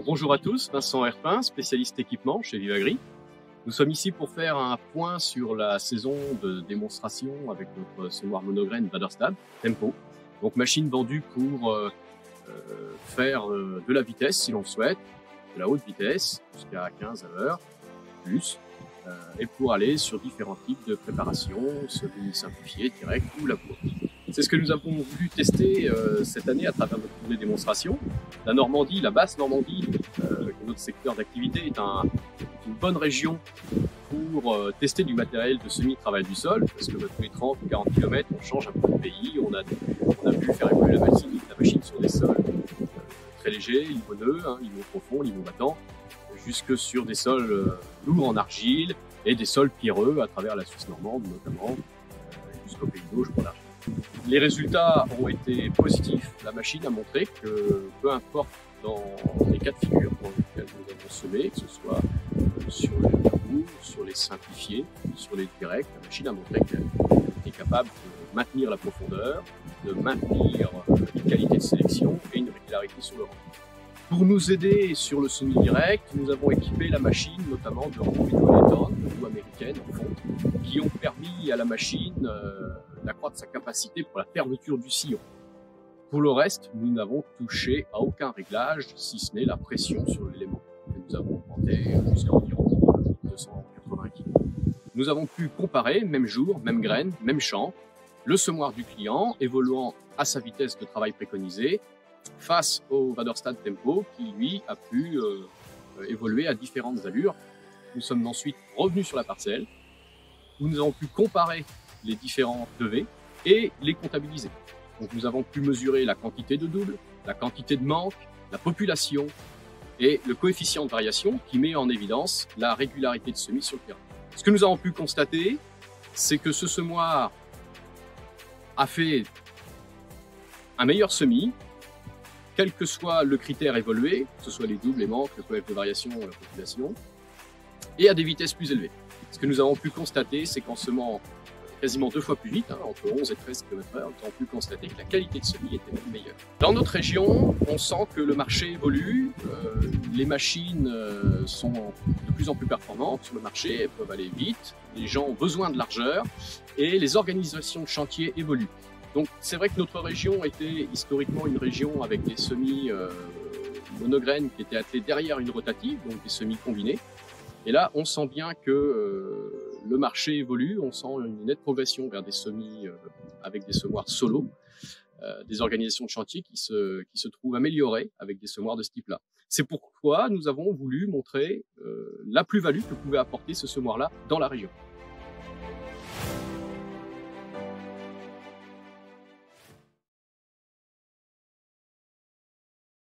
Bonjour à tous, Vincent Herpin, spécialiste équipement chez Vivagri. Nous sommes ici pour faire un point sur la saison de démonstration avec notre semoir monograine Waderstad Tempo. Donc machine vendue pour faire de la vitesse si l'on le souhaite, de la haute vitesse jusqu'à 15 à l'heure, plus, et pour aller sur différents types de préparation, semi-simplifié, direct ou labour. C'est ce que nous avons voulu tester cette année à travers notre tournée démonstration. La Normandie, la basse Normandie, notre secteur d'activité est une bonne région pour tester du matériel de semi-travail du sol, parce que tous les 30 ou 40 km, on change un peu de pays, on a pu faire évoluer la machine sur des sols très légers, limoneux, limon profond, limon battant, jusque sur des sols lourds en argile et des sols pierreux à travers la Suisse normande notamment, jusqu'au Pays d'Auge pour l'argile. Les résultats ont été positifs. La machine a montré que peu importe dans les cas de figure dans lesquels nous avons semé, que ce soit sur les labours, sur les simplifiés, sur les directs, la machine a montré qu'elle était capable de maintenir la profondeur, de maintenir une qualité de sélection et une régularité sur le rang. Pour nous aider sur le semi-direct, nous avons équipé la machine notamment de roues Midwellington, de roues américaines en fonte, qui ont permis à la machine d'accroître sa capacité pour la fermeture du sillon. Pour le reste, nous n'avons touché à aucun réglage, si ce n'est la pression sur l'élément, que nous avons augmenté jusqu'à environ 280 kg. Nous avons pu comparer, même jour, même graine, même champ, le semoir du client évoluant à sa vitesse de travail préconisée, face au Waderstad Tempo qui, lui, a pu évoluer à différentes allures. Nous sommes ensuite revenus sur la parcelle, où nous avons pu comparer les différents levées et les comptabiliser. Donc nous avons pu mesurer la quantité de double, la quantité de manque, la population et le coefficient de variation qui met en évidence la régularité de semis sur le terrain. Ce que nous avons pu constater, c'est que ce semoir a fait un meilleur semis, quel que soit le critère évolué, que ce soit les doubles, les manques, le coefficient de variation, la population, et à des vitesses plus élevées. Ce que nous avons pu constater, c'est qu'en semant quasiment 2 fois plus vite, entre 11 et 13 km/h, nous avons pu constater que la qualité de semis était même meilleure. Dans notre région, on sent que le marché évolue, les machines sont de plus en plus performantes sur le marché, elles peuvent aller vite, les gens ont besoin de largeur et les organisations de chantier évoluent. Donc c'est vrai que notre région était historiquement une région avec des semis monograines qui étaient attelés derrière une rotative, donc des semis combinés. Et là, on sent bien que le marché évolue, on sent une nette progression vers des semis avec des semoirs solo, des organisations de chantier qui se trouvent améliorées avec des semoirs de ce type-là. C'est pourquoi nous avons voulu montrer la plus-value que pouvait apporter ce semoir-là dans la région.